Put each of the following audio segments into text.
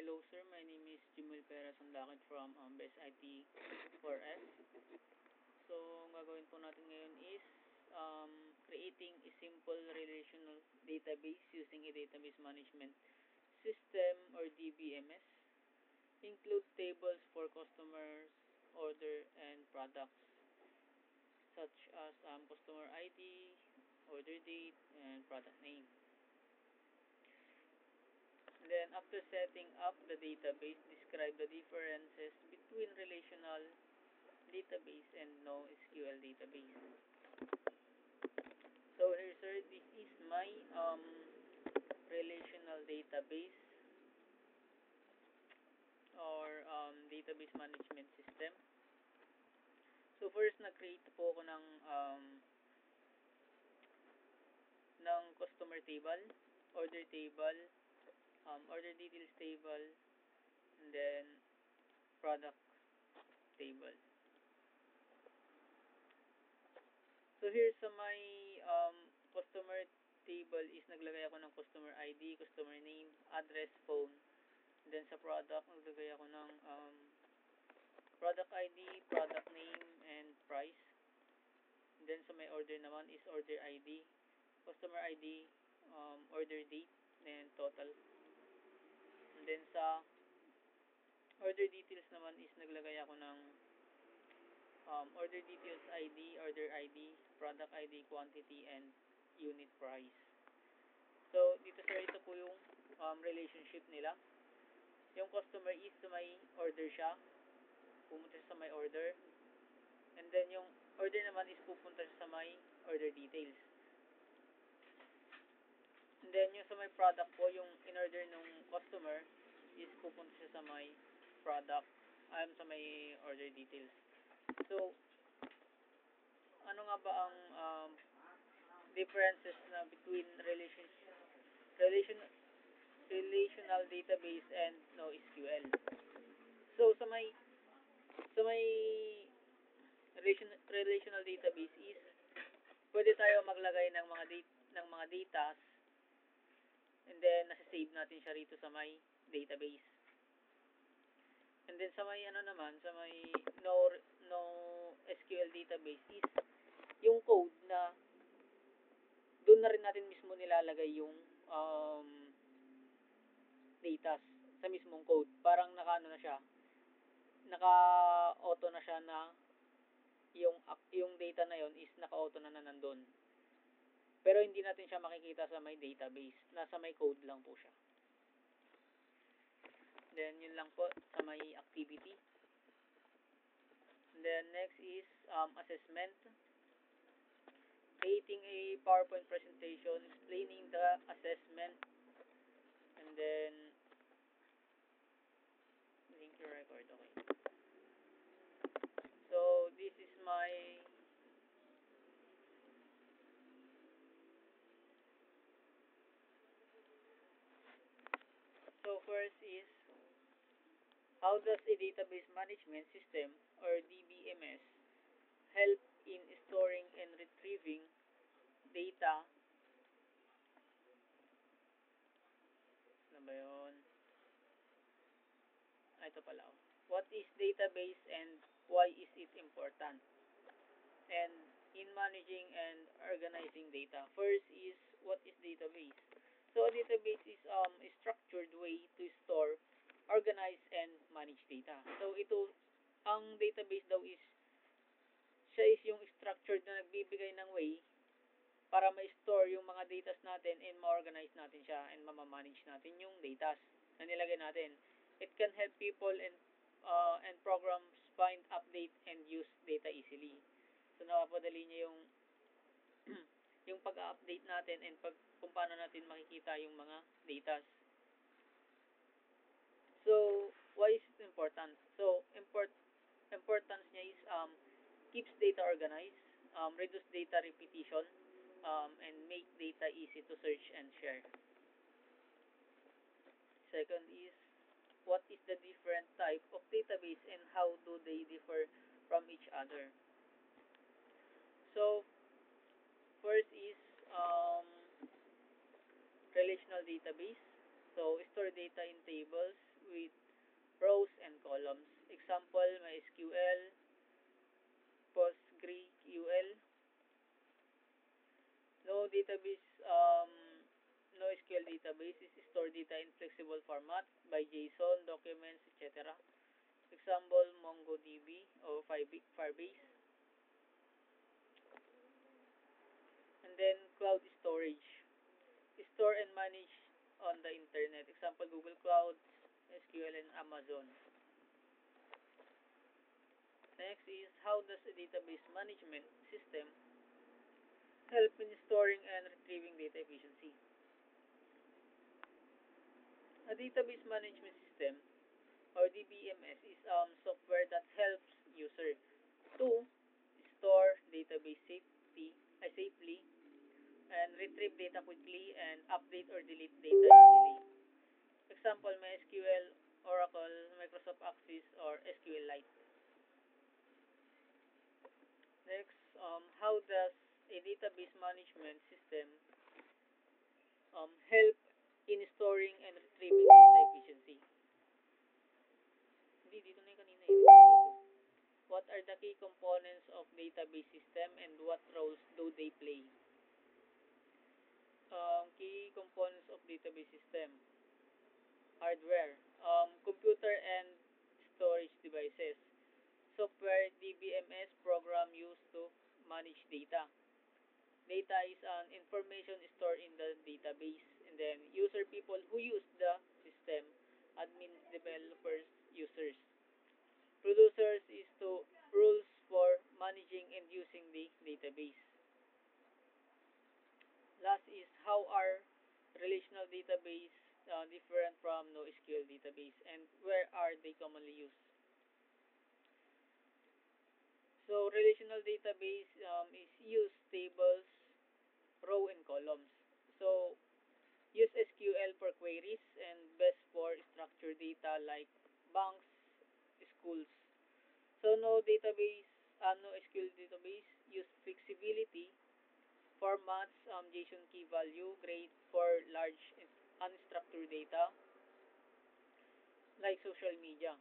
Hello sir, my name is Jimul Pera Sandakit from Best IT 4S. So, ang gagawin po natin ngayon is creating a simple relational database using a database management system or DBMS. Include tables for customers, order, and products such as customer ID, order date, and product name. Then after setting up the database, describe the differences between relational database and NoSQL database. So here sir, this is my relational database or database management system. So first nag-create po ako ng customer table, order table, order details table, and then product table. So here sa my customer table is naglagay ako ng customer ID, customer name, address, phone. And then sa product, naglagay ako ng product ID, product name, and price. And then sa my order naman is order ID, customer ID, order date, and total. And then sa order details naman is naglagay ako ng order details ID, order ID, product ID, quantity, and unit price. So, dito sir, ito po yung relationship nila. Yung customer is sa may order siya, pumunta siya sa may order. And then yung order naman is pupunta siya sa may order details. And then yung sa may product po, yung in-order ng customer is pupunta siya sa may product, sa may order details. So, ano nga ba ang differences na between relational database and NoSQL? So, sa may relational database is pwede tayo maglagay ng mga datas and then nasa-save natin siya rito sa may database. And then sa may sa may NoSQL database is yung code na doon na rin natin mismo nilalagay yung datas sa mismong code. Parang naka-auto na siya na yung data na yon is naka-auto na nandun. Pero hindi natin siya makikita sa may database. Nasa may code lang po siya. Then, yun lang po sa may activity. And then, next is assessment. Creating a PowerPoint presentation explaining the assessment. And then, link your record. Okay. So, this is my first is how does a database management system or DBMS help in storing and retrieving data? Ano ba yun? Ito pala. What is database and why is it important? And in managing and organizing data. First is, what is database? So, a database is a structured way to store, organize, and manage data. So, ang database daw is, siya is yung structured na nagbibigay ng way para ma-store yung mga datas natin and ma-organize natin siya and ma-manage natin yung datas na nilagay natin. It can help people and programs find, update, and use data easily. So, napapadali niya yung yung pag-update natin and kung paano natin makikita yung mga datas. So, why is it important? So, importance niya is keeps data organized, reduce data repetition, and make data easy to search and share. Second is, what is the different type of database and how do they differ from each other? So, first is relational database. So, store data in tables, with rows and columns. Example, MySQL, PostgreSQL. No database, no SQL database is store data in flexible format by JSON, documents, etc. Example, MongoDB or Firebase. And then cloud storage. Store and manage on the internet. Example, Google Cloud, SQL, and Amazon. Next is how does a database management system help in storing and retrieving data efficiency? A database management system or DBMS is software that helps user to store database safely and retrieve data quickly and update or delete data easily. Example, MySQL, Oracle, Microsoft Access, or SQLite. Next, how does a database management system help in storing and retrieving data efficiency? Hindi, dito na yung kanina. Dito. What are the key components of database system and what roles do they play? Key components of database system. Hardware. Computer and storage devices. Software, DBMS program used to manage data. Data is an information stored in the database. And then user people who use the system, admins, developers, users. Producers is to rules for managing and using the database. Last is how are relational database different from NoSQL database and where are they commonly used? So relational database is use tables, row and columns. So use SQL for queries and best for structured data like banks, schools. So no SQL database use flexibility, formats, JSON key value, great for large unstructured data like social media.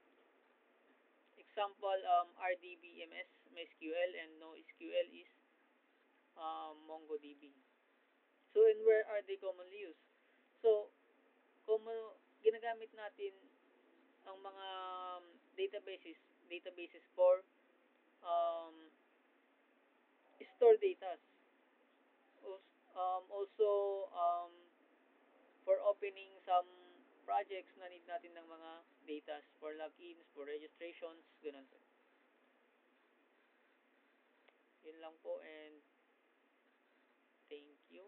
Example, RDBMS, MySQL, and NoSQL is MongoDB. So, and where are they commonly used? So, ginagamit natin ang mga databases for um, store data. Also, for opening some projects na need natin ng mga data for logins, for registrations, ganun. Yun lang po and thank you.